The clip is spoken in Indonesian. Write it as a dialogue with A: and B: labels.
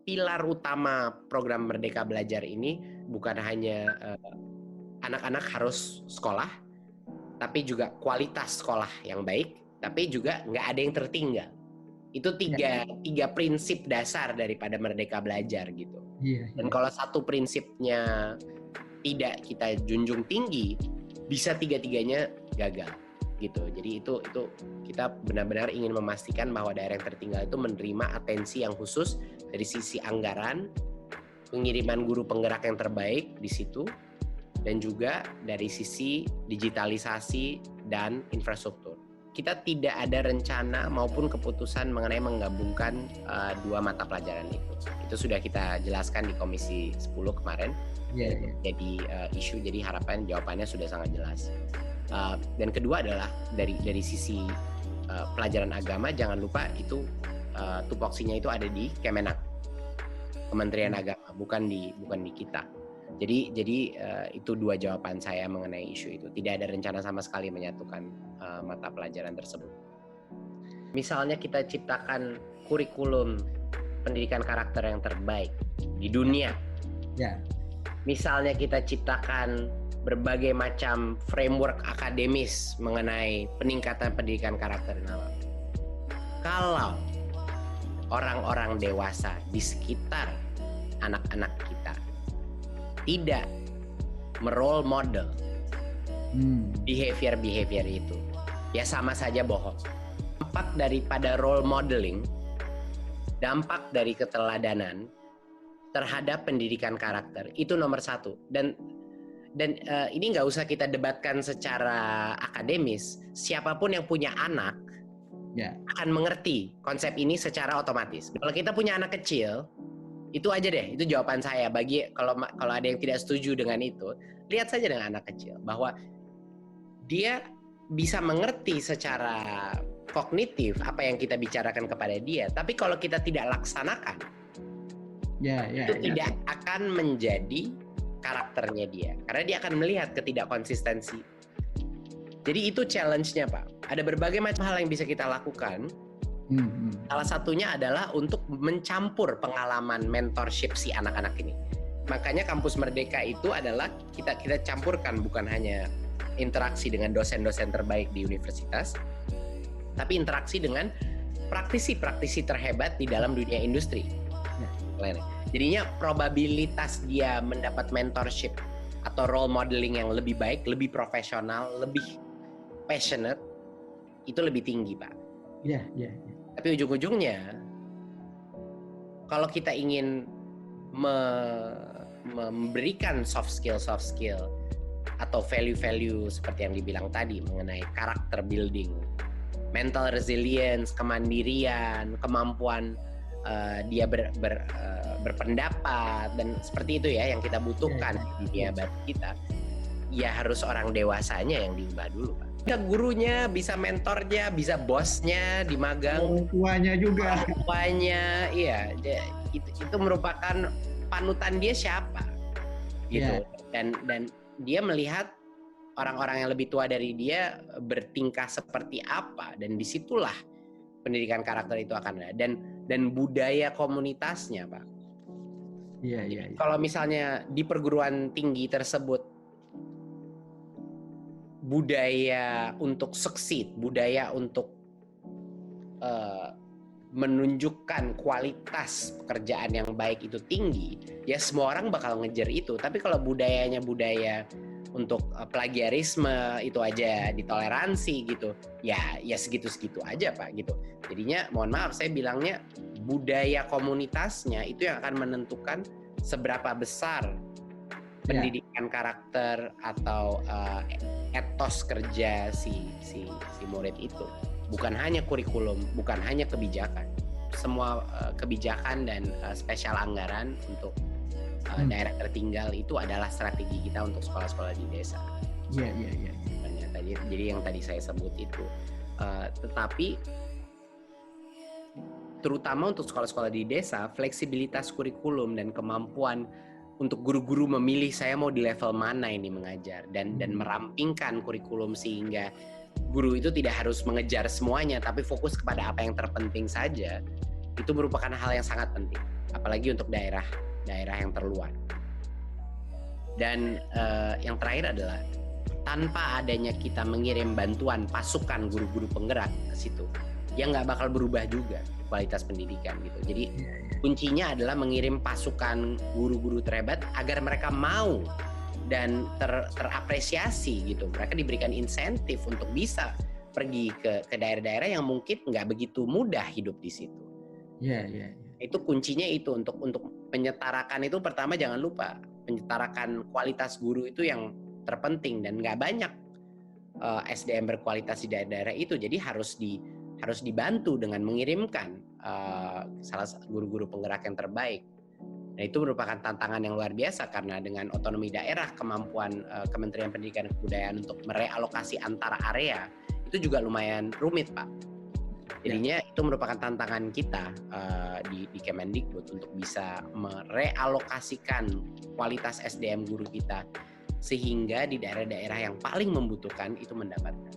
A: pilar utama program Merdeka Belajar ini bukan hanya anak-anak harus sekolah, tapi juga kualitas sekolah yang baik, tapi juga nggak ada yang tertinggal. Itu tiga prinsip dasar daripada Merdeka Belajar gitu. Dan kalau satu prinsipnya tidak kita junjung tinggi, bisa tiga-tiganya gagal gitu. Jadi itu kita benar-benar ingin memastikan bahwa daerah yang tertinggal itu menerima atensi yang khusus dari sisi anggaran, pengiriman guru penggerak yang terbaik di situ, dan juga dari sisi digitalisasi dan infrastruktur. Kita tidak ada rencana maupun keputusan mengenai menggabungkan dua mata pelajaran itu. Itu sudah kita jelaskan di Komisi 10 kemarin. Jadi isu, jadi harapan jawabannya sudah sangat jelas. Dan kedua adalah dari sisi pelajaran agama, jangan lupa itu tupoksinya itu ada di Kemenak, Kementerian Agama, bukan di kita. Jadi itu dua jawaban saya mengenai isu itu. Tidak ada rencana sama sekali menyatukan mata pelajaran tersebut. Misalnya kita ciptakan kurikulum pendidikan karakter yang terbaik di dunia. Misalnya kita ciptakan berbagai macam framework akademis mengenai peningkatan pendidikan karakter dan alam. Kalau orang-orang dewasa di sekitar anak-anak kita tidak merole model behavior itu, ya sama saja bohong. Dampak daripada role modeling, dampak dari keteladanan terhadap pendidikan karakter itu nomor satu. Dan ini nggak usah kita debatkan secara akademis. Siapapun yang punya anak akan mengerti konsep ini secara otomatis. Kalau kita punya anak kecil, itu aja deh, itu jawaban saya. Bagi kalau ada yang tidak setuju dengan itu, lihat saja dengan anak kecil bahwa dia bisa mengerti secara kognitif apa yang kita bicarakan kepada dia. Tapi kalau kita tidak laksanakan, itu tidak akan menjadi karakternya dia, karena dia akan melihat ketidakkonsistensi. Jadi itu challenge-nya, Pak. Ada berbagai macam hal yang bisa kita lakukan. Salah satunya adalah untuk mencampur pengalaman mentorship si anak-anak ini. Makanya Kampus Merdeka itu adalah kita campurkan bukan hanya interaksi dengan dosen-dosen terbaik di universitas, tapi interaksi dengan praktisi-praktisi terhebat di dalam dunia industri. Jadinya probabilitas dia mendapat mentorship atau role modeling yang lebih baik, lebih profesional, lebih passionate, itu lebih tinggi, Pak. Tapi ujung-ujungnya, kalau kita ingin memberikan soft skill atau value seperti yang dibilang tadi mengenai karakter building, mental resilience, kemandirian, kemampuan dia berpendapat, dan seperti itu ya yang kita butuhkan di dunia baru kita, ya harus orang dewasanya yang diubah dulu, Pak. Bisa gurunya, bisa mentornya, bisa bosnya di magang,
B: orang tuanya juga,
A: iya, itu merupakan panutan dia siapa gitu. Dan dia melihat orang-orang yang lebih tua dari dia bertingkah seperti apa, dan disitulah pendidikan karakter itu akan ada, dan budaya komunitasnya, Pak. Kalau misalnya di perguruan tinggi tersebut budaya untuk succeed, budaya untuk menunjukkan kualitas pekerjaan yang baik itu tinggi, ya semua orang bakal ngejar itu. Tapi kalau budayanya budaya untuk plagiarisme, itu aja ditoleransi gitu, ya segitu-segitu aja, Pak, gitu. Jadinya mohon maaf, saya bilangnya budaya komunitasnya itu yang akan menentukan seberapa besar pendidikan karakter atau etos kerja si murid itu. Bukan hanya kurikulum, bukan hanya kebijakan. Semua kebijakan dan spesial anggaran untuk daerah tertinggal itu adalah strategi kita untuk sekolah-sekolah di desa. Jadi yang tadi saya sebut itu. Tetapi terutama untuk sekolah-sekolah di desa, fleksibilitas kurikulum dan kemampuan untuk guru-guru memilih saya mau di level mana ini mengajar, dan merampingkan kurikulum sehingga guru itu tidak harus mengejar semuanya tapi fokus kepada apa yang terpenting saja, itu merupakan hal yang sangat penting. apalagi untuk daerah yang terluar. Dan yang terakhir adalah tanpa adanya kita mengirim bantuan pasukan guru-guru penggerak ke situ, ya nggak bakal berubah juga kualitas pendidikan gitu. Jadi kuncinya adalah mengirim pasukan guru-guru terhebat agar mereka mau dan terapresiasi gitu. Mereka diberikan insentif untuk bisa pergi ke daerah-daerah yang mungkin nggak begitu mudah hidup di situ. Itu kuncinya itu untuk penyetarakan itu. Pertama jangan lupa penyetarakan kualitas guru itu yang terpenting, dan nggak banyak SDM berkualitas di daerah-daerah itu. Jadi harus dibantu dengan mengirimkan salah satu guru-guru penggerak yang terbaik. Nah, itu merupakan tantangan yang luar biasa karena dengan otonomi daerah, kemampuan Kementerian Pendidikan dan Kebudayaan untuk merealokasi antara area itu juga lumayan rumit, Pak. Jadinya itu merupakan tantangan kita di Kemendikbud untuk bisa merealokasikan kualitas SDM guru kita sehingga di daerah-daerah yang paling membutuhkan itu mendapatkan.